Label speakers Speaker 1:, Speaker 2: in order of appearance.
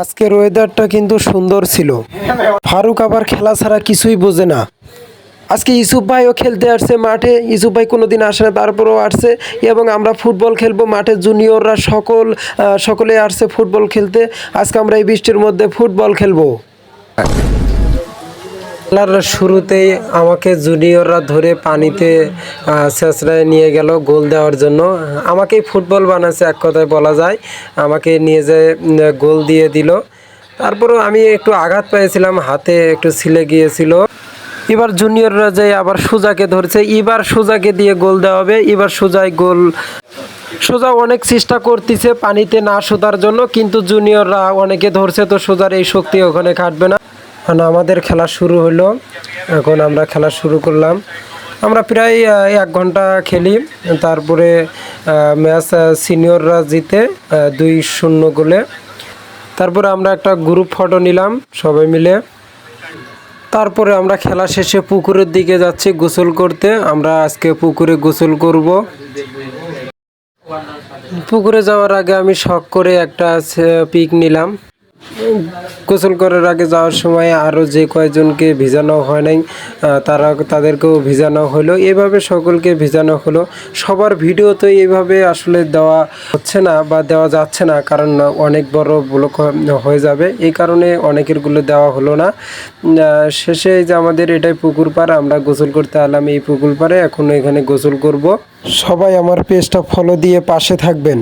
Speaker 1: আজকের ওয়েদারটা কিন্তু সুন্দর ছিল। ফারুক আবার খেলা ছাড়া কিছুই বোঝে না। আজকে ইউসুফ ভাইও খেলতে আসছে মাঠে। ইউসুফ ভাই কোনোদিন আসে না, তারপরেও আসছে এবং আমরা ফুটবল খেলবো মাঠে। জুনিয়ররা সকলে আসছে ফুটবল খেলতে। আজকে আমরা এই বৃষ্টির মধ্যে ফুটবল খেলবো। খেলার শুরুতেই আমাকে জুনিয়ররা ধরে পানিতে ছেঁচড়ায় নিয়ে গেল গোল দেওয়ার জন্য। আমাকেই ফুটবল বানাচ্ছে এক কথায় বলা যায়। আমাকে নিয়ে যেয়ে গোল দিয়ে দিল। তারপরেও আমি একটু আঘাত পেয়েছিলাম, হাতে একটু ছিলে গিয়েছিল। এবার জুনিয়ররা যে আবার সুজাকে ধরছে, এবার সুজাকে দিয়ে গোল দেওয়া হবে। এবার সুজাই গোল। সোজা অনেক চেষ্টা করতেছে পানিতে না শোধার জন্য, কিন্তু জুনিয়ররা অনেকে ধরছে, তো সোজার এই শক্তি ওখানে খাটবে না। কারণ আমাদের খেলা শুরু হলো। এখন আমরা খেলা শুরু করলাম। আমরা প্রায় 1 ঘন্টা খেলি। তারপরে ম্যাচ সিনিয়ররা জিতে 2-0 গোলে। তারপরে আমরা একটা গ্রুপ ফটো নিলাম সবাই মিলে। তারপরে আমরা খেলা শেষে পুকুরের দিকে যাচ্ছি গোসল করতে। আমরা আজকে পুকুরে গোসল করব। পুকুরে যাওয়ার আগে আমি শখ করে একটা পিক নিলাম। গোসল করার আগে যাওয়ার সময় আরও যে কয়েকজনকে ভিজানো হয় নাই তাদেরকেও ভিজানো হলো। এভাবে সকলকে ভিজানো হলো। সবার ভিডিও তো এইভাবে আসলে দেওয়া হচ্ছে না বা দেওয়া যাচ্ছে না, কারণ অনেক বড় ব্লক হয়ে যাবে। এই কারণে অনেকেরগুলো দেওয়া হলো না। শেষে যে আমাদের এটাই পুকুর পাড়, আমরা গোসল করতে এলাম এই পুকুর পাড়ে। এখন এখানে গোসল করব। সবাই আমার পেজটা ফলো দিয়ে পাশে থাকবেন।